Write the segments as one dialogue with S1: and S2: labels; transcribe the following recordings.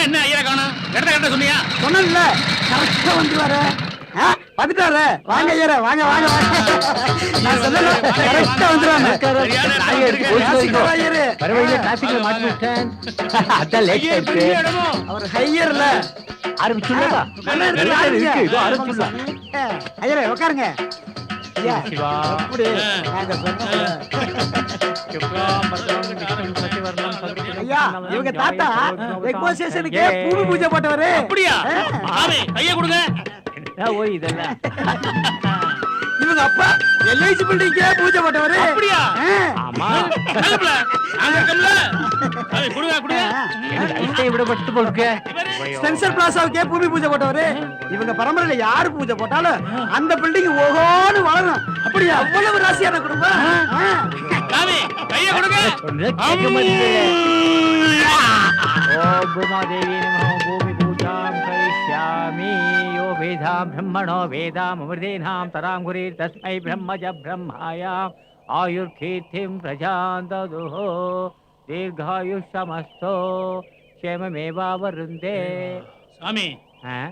S1: என்ன ஐயா காணோம்? கரெக்டா சொன்னியா?
S2: சொன்னல கரெக்டா வந்துவாரு. வந்துட்டாரு. வாங்க ஐயா, வாங்க வாங்க வாங்க. நான் சொன்னல கரெக்டா வந்துறானே.
S3: பரவாயில்லை, டிராபிக்ல மாட்டி விட்டேன். அதான் லேட் ஆயிடுச்சு.
S2: அவர் ஹையர்ல
S3: ஆரம்பிச்சுள்ளதா? இருக்கு, இதோ ஆரம்பிச்சுள்ளா.
S2: ஐயா உட்காருங்க. ஐயா
S3: சிவா
S2: அப்படி நாங்க சொன்னோம். ஐயா இவங்க தாத்தா எக்ஸ்போசிஷனுக்கு பூமி பூஜை போட்டவரு.
S1: அப்படியா? ஆமே கைய கொடுங்க.
S3: ஓய் இதெல்லாம்
S2: இவங்க அப்பா எல்ஐசி பில்டிங்க்கு பூஜை போட்டவரு.
S1: அப்படியா?
S3: ஆமா.
S1: நல்லப்ல அங்க இருக்கம்ல. அதை கொடுங்க கொடுங்க.
S3: ஐட்டை விடப்பட்டு போல்க.
S2: ஸ்பென்சர் பிளாசாவுக்கு பூமி பூஜை போட்டவரு. இவங்க பரம்பரையில யாரு பூஜை போட்டாலும் அந்த பில்டிங் ஓஹோன்னு வளரும். அப்படியா? அவ்வளவு ராசியான குடும்பம்.
S1: ஆமே கைய கொடுங்க.
S3: கேட்க மாட்டேங்குது. ஓம் பூமாதேவி நமோ பூமி பூஜாம் கரிஷ்யாமி. யோ வேதாம் பிரம்மணோ வேதாம் அமிர்தேனாம் தராம் குரீர் தஸ்மை பிரம்மஜ பிரம்மாயாம் ஆயுர்கீர்த்திம் பிரஜான் ததுஹோ தீர்காயுஷ்யமஸ்தோ க்ஷேமமேவாவருந்தே.
S1: சாமி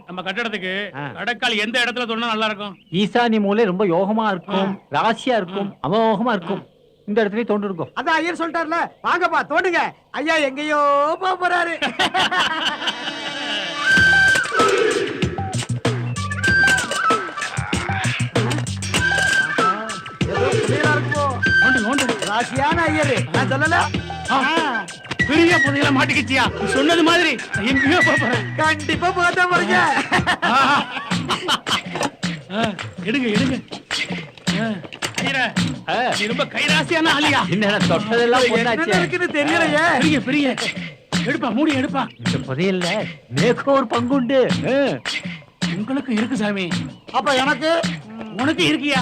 S1: நம்ம கட்டடத்துக்கு கடக்கால் எந்த இடத்துல தோணுனா நல்லா இருக்கும்?
S3: ஈசானி மூலை ரொம்ப யோகமா இருக்கும், ராசியா இருக்கும், அமோகமா இருக்கும். இந்த இடத்துல தோண்டு இருக்கும்.
S2: அதான் ஐயர் சொல்லிட்டார்ல, வாங்கப்பா தோண்டுங்க. ஐயா எங்கேயோ போறாரு. ராசியான ஐயரு நான் சொல்லல.
S1: பெரிய புதையல மாட்டிக்கிச்சியா? சொன்னது மாதிரி எங்கேயோ போறேன்.
S2: கண்டிப்பா போதா பாருங்க.
S1: எடுங்க எடுங்க. நீ ரொம்ப கைராசியான ஆளியா?
S3: என்ன தொட்டதெல்லாம் போட்டாச்சு.
S2: இருக்குன்னு தெரியலையே.
S1: பெரிய பெரிய எடுப்பா, மூடி எடுப்பா.
S3: இந்த புதையல்ல மேற்கு ஒரு பங்குண்டு.
S1: உங்களுக்கு இருக்கு சாமி.
S2: அப்ப எனக்கு
S1: உனக்கு இருக்கியா?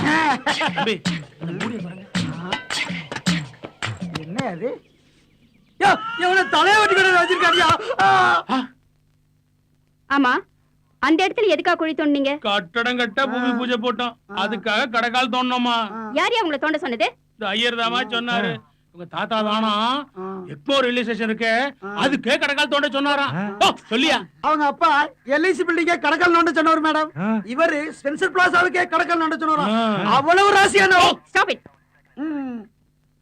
S2: என்ன அது? தலைய வட்டி கடை வச்சிருக்காங்க.
S4: ஆமா, அந்த இடத்துல எதுக்கா குழி தோண்டினீங்க?
S1: கட்டடம் கட்ட பூமி பூஜை போட்டோம், அதுக்காக கடைக்கால் தோண்டணுமா?
S4: யார் யா உங்களை தோண்ட சொன்னது?
S1: ஐயர் தாமா சொன்னாரு. உங்க தாத்தா தானா எக்மோ ரயில்வே ஸ்டேஷன் இருக்கு, அதுக்கே கடைக்கால் தோண்ட சொன்னாராம். சொல்லியா?
S2: அவங்க அப்பா எல்ஐசி பில்டிங்கே கடைக்கால் நோண்ட சொன்னவர் மேடம். இவரு ஸ்பென்சர் பிளாசாவுக்கே கடைக்கால் நோண்ட சொன்னாராம். அவ்வளவு ராசியான.
S4: Stop it.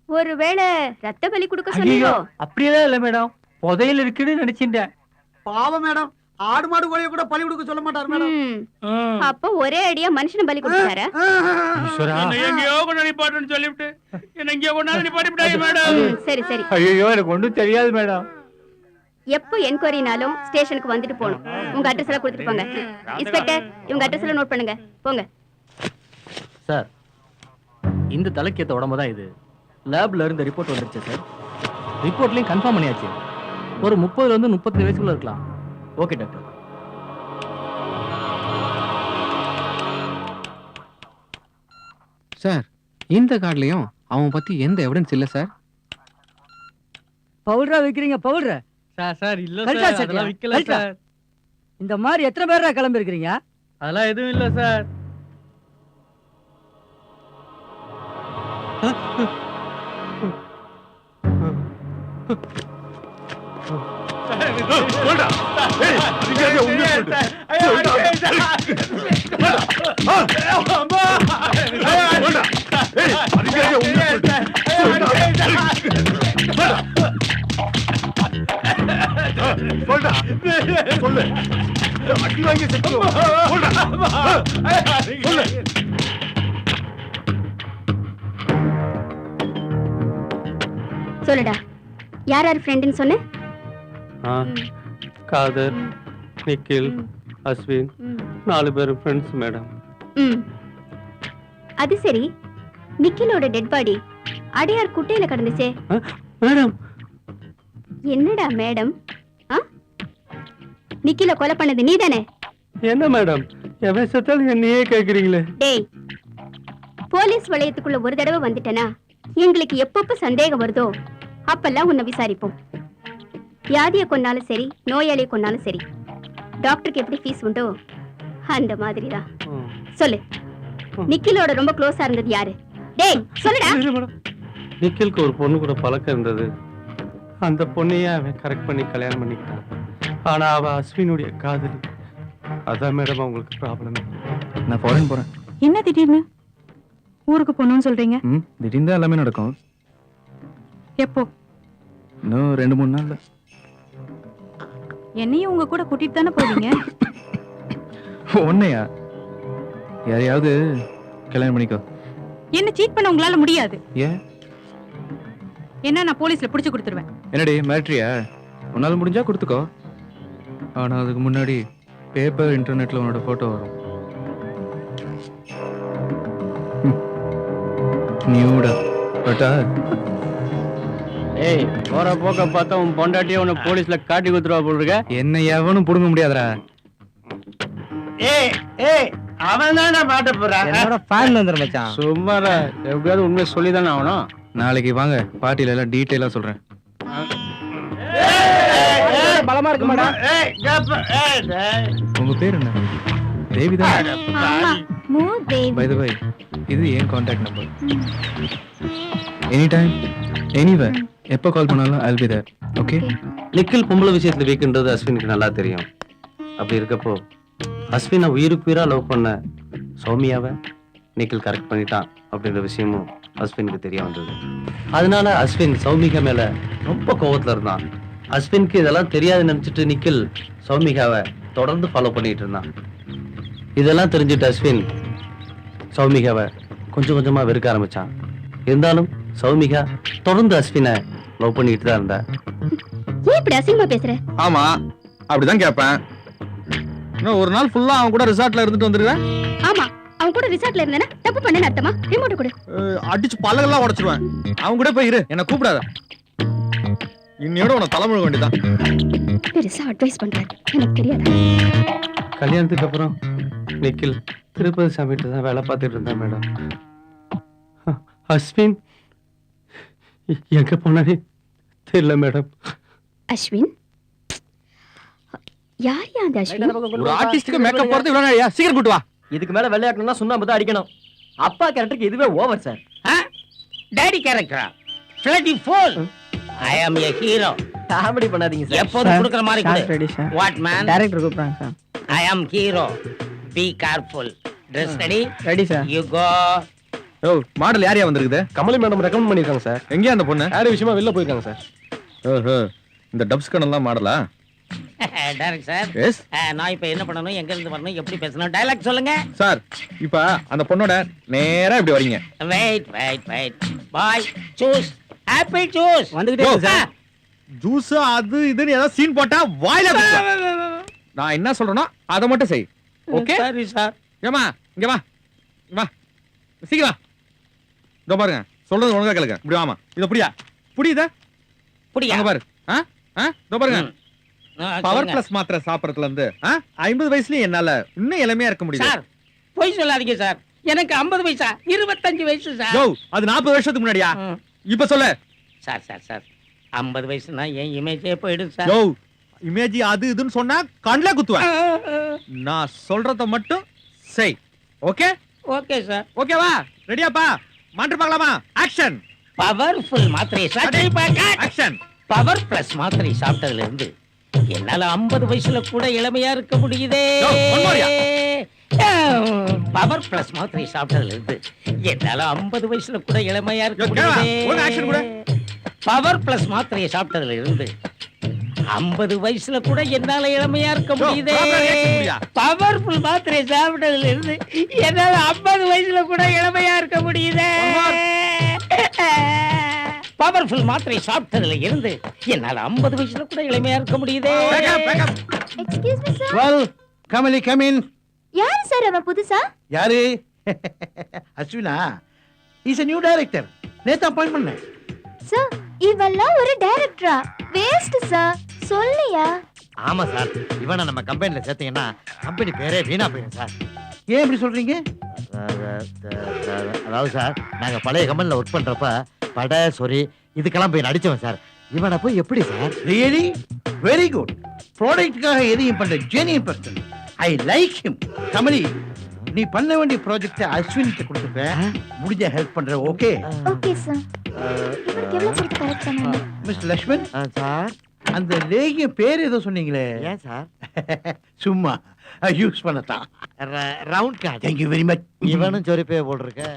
S4: ஒருவேளை ரத்த பலி கொடுக்க சொன்னீங்க?
S3: அப்படியெல்லாம் இல்ல மேடம், புதையல் இருக்குன்னு நினைச்சிட்டேன்.
S2: பாவம் மேடம், ஆடு மாடு கோழிய கூட பலி கொடுக்க சொல்ல மாட்டார் மேடம்.
S4: அப்ப ஒரே அடியா மனுஷன பலி கொடுத்தாரு.
S1: எங்கேயோ கொண்டு நிப்பாட்டுன்னு சொல்லிவிட்டு என்ன எங்கேயோ கொண்டாந்து நிப்பாட்டிவிட்டாங்க மேடம்.
S4: சரி சரி.
S3: ஐயோ எனக்கு ஒன்றும் தெரியாது மேடம்.
S4: எப்போ என்கொயரினாலும் ஸ்டேஷனுக்கு வந்துட்டு போகணும். உங்க அட்ரஸ் எல்லாம் கொடுத்துட்டு போங்க. இன்ஸ்பெக்டர், இவங்க அட்ரஸ் எல்லாம் நோட் பண்ணுங்க. போங்க
S5: சார். இந்த தலைக்கேத்த உடம்பு தான் இது. லேப்ல இருந்து ரிப்போர்ட் வந்துருச்சு சார். ரிப்போர்ட்லயும் கன்ஃபார்ம் பண்ணியாச்சு. ஒரு 30ல இருந்து 35 வயசுக்குள்ள இருக்கலாம். Okay doctor.
S6: சார், இந்த கார்டுலயும் அவன் பத்தி எந்த எவிடன்ஸ் இல்ல சார்.
S7: பவுடரா விக்கிறீங்க? பவுடர்
S5: சார் சார் இல்ல சார், அதெல்லாம் விக்கல சார்.
S7: இந்த மாதிரி எத்தனை பேரா கிளம்பி இருக்கீங்க?
S5: அதெல்லாம் எதுவும் இல்ல சார்.
S4: சொல்லுடா, யார் யார் ஃப்ரெண்டுன்னு சொன்ன?
S5: காதர், நிக்கில், அஸ்வின், 4 பேரும் ஃப்ரெண்ட்ஸ் மேடம்.
S4: அது சரி, நிக்கிலோட டெட் பாடி அடையார் குட்டையில கிடந்துச்சே
S5: மேடம்.
S4: என்னடா மேடம்? நிக்கில கொலை பண்ணது நீதானே?
S5: என்ன மேடம் எவன் செத்தாலும் என்னையே கேக்குறீங்களே?
S4: டேய், போலீஸ் வளையத்துக்குள்ள ஒரு தடவை வந்துட்டனா எங்களுக்கு எப்பப்ப சந்தேகம் வருதோ அப்பெல்லாம் உன்னை விசாரிப்போம். வியாதியை கொன்னாலும் சரி, நோயாளியை கொன்னாலும் சரி, டாக்டருக்கு எப்படி ஃபீஸ் உண்டோ அந்த மாதிரிதான். சொல்லு, நிக்கிலோட ரொம்ப க்ளோஸா இருந்தது யாரு? டேய் சொல்லுடா.
S5: நிக்கிலுக்கு ஒரு பொண்ணு கூட பழக்கம் இருந்தது. அந்த பொண்ணையே அவன் கரெக்ட் பண்ணி கல்யாணம் பண்ணிக்கிட்டான்.
S8: ஆனா அவ அஸ்வினுடைய காதலி. அதான் மேடம் அவங்களுக்கு ப்ராப்ளம்.
S6: நான் ஃபாரின் போறேன்.
S9: என்ன திடீர்னு ஊருக்கு போகணும்னு சொல்றீங்க?
S6: திடீர்னு தான் எல்லாமே நடக்கும்.
S9: எப்போ?
S6: இன்னும் 2-3 நாள்ல.
S9: என்னையும் உங்க கூட கூட்டிட்டு தானே போவீங்க?
S6: ஒன்னையா? யாரையாவது கல்யாணம் பண்ணிக்கோ.
S9: என்ன சீட் பண்ண உங்களால முடியாது.
S6: ஏன்?
S9: என்ன நான் போலீஸ்ல புடிச்சு கொடுத்துருவேன்.
S6: என்னடி மிலிட்டரியா? உன்னால முடிஞ்சா கொடுத்துக்கோ. ஆனா அதுக்கு முன்னாடி பேப்பர் இன்டர்நெட்ல உன்னோட போட்டோ வரும். நியூடா பட்டா.
S8: ஏய், போற போக்க பார்த்தா உன் பொண்டாட்டியை உன்னை போலீஸ்ல காட்டி குத்துருவா போல் இருக்க.
S6: என்ன எவனும் புடுங்க முடியாதுடா.
S8: அவன் தானே மாட்ட போறான்.
S3: என்னோட ஃபேன் வந்துரு மச்சான்.
S8: சும்மாரா, எப்படியாவது உண்மையை சொல்லிதானே ஆகணும்.
S6: நாளைக்கு வாங்க, பார்ட்டில எல்லாம் டீட்டெயிலா சொல்றேன்.
S3: பலமா இருக்கு மேடம்.
S6: உங்க பேர் என்ன? தேவிதா.
S4: ஆமா மூதேவி.
S6: பை தி வே, இது என் contact number. Any time anywhere எப்போ கால் பண்ணாலும் I'll be there. Okay?
S10: Nikhil பொம்பளை விஷயத்துல வீக்குன்றது அஸ்வினுக்கு நல்லா தெரியும். அப்படி இருக்கப்போ அஸ்வினை உயிருக்கு உயிரா லவ் பண்ண சௌமியாவை நிக்கில் கரெக்ட் பண்ணிட்டான் அப்படின்ற விஷயமும் அஸ்வினுக்கு தெரிய வந்தது. அதனால அஸ்வின் சௌமிகா மேல ரொம்ப கோவத்துல இருந்தான். அஸ்வினுக்கு இதெல்லாம் தெரியாது நினைச்சிட்டு நிக்கில் சௌமிகாவை தொடர்ந்து ஃபாலோ பண்ணிட்டு இருந்தான். இதெல்லாம் தெரிஞ்சுட்டு அஸ்வின் சௌமிகாவை கொஞ்சம் கொஞ்சமா வெறுக்க ஆரம்பிச்சான். இருந்தாலும் சௌமிகா தொடர்ந்து அஸ்வினை லவ் பண்ணிட்டு தான் இருந்தா.
S4: ஏன் இப்படி அசிங்கமா பேசுற?
S6: ஆமா, அப்படிதான் கேட்பேன். இன்னும் ஒரு நாள் ஃபுல்லா அவன் கூட ரிசார்ட்ல இருந்துட்டு வந்துருவேன்.
S4: ஆமா, அவன் கூட ரிசார்ட்ல இருந்தேனா தப்பு பண்ணேன்னு அர்த்தமா? ரிமோட் கொடு.
S6: அடிச்சு பல்லெல்லாம் உடைச்சிருவேன். அவன் கூட போய் இரு, என்ன கூப்பிடாத. இன்னையோட உன தலைமுழுக வேண்டியதான்.
S4: பெருசா அட்வைஸ் பண்றாரு, எனக்கு தெரியாதா?
S10: கல்யாணத்துக்கு அப்புறம் நிக்கில் திருப்பதி சாமிகிட்ட தான் வேலை பார்த்துட்டு இருந்தான் மேடம். அஸ்வின் எங்க போனானே தெரியல மேடம்.
S4: அஸ்வின்? யார் அந்த அஸ்வின்?
S6: ஒரு ஆர்டிஸ்டுக்கு மேக்கப் போறது இவ்வளவு நாளியா? சீக்கிரம் கூட்டு வா.
S3: இதுக்கு மேல வெள்ளையாக்கணும்னா சுண்ணாம்பு தான் அடிக்கணும். அப்பா கேரக்டருக்கு இதுவே ஓவர் சார்.
S2: டாடி கேரக்டரா? Bloody fool. I am a hero.
S3: Comedy பண்ணாதீங்க சார்.
S2: எப்போதும் கொடுக்கிற மாதிரி கொடு. What man?
S7: டைரக்டர் கூப்பிடுறாங்க sir.
S2: I am hero. Be careful. Dress ready?
S7: Ready sir.
S2: You go.
S6: Oh, model யாரையா வந்திருக்குது?
S10: கமலி மேடம் ரெக்கமெண்ட் பண்ணிருக்காங்க சார்.
S6: எங்கயா அந்த பொண்ணு?
S10: வேற விஷயமா வெளில போயிருக்காங்க சார்.
S6: ஓஹோ, இந்த டப்ஸ் கணெல்லாம் மாடலா?
S2: Direct sir.
S6: எஸ்
S2: நான் இப்போ என்ன பண்ணணும், எங்க இருந்து வரணும், எப்படி பேசணும், டயலாக் சொல்லுங்க
S6: சார். இப்ப அந்த பொண்ணோட நேரா இப்படி வரீங்க.
S2: வெயிட் பாய் சூஸ் ஆப்பிள் ஜூஸ்
S7: வந்துகிட்டே இருக்கு சார்.
S6: ஜூஸ் அது இதுன்னு ஏதாவது சீன் போட்டா வாயில குத்து. நான் என்ன சொல்றேனோ அதை மட்டும் செய். ஓகே?
S2: சரி சார்.
S6: ஏமா இங்க வா. வா. சீக்கிரம் வா. இதோ பாருங்க. சொல்றது ஒழுங்கா கேளுங்க. இப்படி வாமா. இத புடியா? புடியுதா?
S2: புடியா?
S6: அங்க பாரு. இதோ பாருங்க. பவர் பிளஸ் மாத்திரை சாப்பிடறதுல இருந்து 50 வயசுலயும் என்னால இன்னும் இளமையா இருக்க முடியல.
S2: சார் போய் சொல்லாதீங்க சார். எனக்கு 50 வயசா 25 வயசு சார்.
S6: யோ, அது 40 வருஷத்துக்கு முன்னாடியா? இப்ப சொல்லு.
S2: சார் 50 வயசுனா என் இமேஜே போயிடும் சார்.
S6: யோ, இமேஜ் அது இதுன்னு சொன்னா கண்ல குத்துவேன். நான் சொல்றத மட்டும் செய். ஓகே?
S2: Okay sir.
S6: ஓகேவா? ரெடியாப்பா? மாற்று பார்க்கலாமா? ஆக்ஷன்.
S2: பவர்ஃபுல் மாத்திரை சாப்பிட்டு
S6: ஆக்ஷன்.
S2: பவர் பிளஸ் மாத்திரை சாப்பிட்டதுல இருந்து என்னால 50 வயசுல கூட இளமையா இருக்க முடியுதே. பவர் பிளஸ் மாத்திரை சாப்பிட்டதுல இருந்து என்னால 50 வயசுல கூட இளமையா இருக்க முடியுதே. பவர் பிளஸ் மாத்திரையை சாப்பிட்டதுல இருந்து 50 வயசுல கூட என்னால இளமையா இருக்க முடியுதே. பவர்ஃபுல் மாத்திரை சாப்பிட்டதுல இருந்து என்னால 50 வயசுல கூட இளமையா இருக்க முடியுதே. பவர்ஃபுல் மாத்திரை சாப்பிட்டதுல இருந்து என்னால 50 வயசுல கூட இளமையா இருக்க முடியுதே.
S4: Excuse me sir.
S8: Well, Kamali come in.
S4: யார் சார் அவ புதுசா?
S8: யாரு? அஸ்வினா. Is a new director. நேத்து அப்பாயிண்ட் பண்ணேன்.
S4: சார் இவெல்லாம் ஒரு டைரக்டரா? Waste sir. சொல்லியா?
S3: ஆமா சார். இவனை நம்ம கம்பெனில சேர்த்தீங்கன்னா கம்பெனி பேரே வீணா போயிடும் சார்.
S8: ஏன் இப்படி சொல்றீங்க?
S3: அதாவது சார், நாங்க பழைய கம்பெனில ஒர்க் பண்றப்ப படை சொறி இதுக்கெல்லாம் போய் நடிச்சவன் சார். இவனை போய் எப்படி சார்?
S8: Really very good. ப்ராடக்ட்டுக்காக எதையும் பண்ற genuine person. I like him. Kamali, நீ பண்ண வேண்டிய ப்ராஜெக்ட் அஸ்வின்கிட்ட கொடுத்துப்பேன். முடிஞ்ச ஹெல்ப் பண்ற. ஓகே?
S4: Okay sir. இவருக்கு எவ்வளவு கொடுத்து கரெக்ட் பண்ணாங்க?
S8: மிஸ்டர் லக்ஷ்மன்,
S3: சார்
S8: அந்த லேகியம் பேர் ஏதோ சொன்னீங்களே
S11: ஏன் சார்?
S8: சும்மா யூஸ் பண்ணத்தான்.
S11: Round card.
S8: Thank you very much.
S11: இவனும் சொரிப்பே போட்டிருக்க.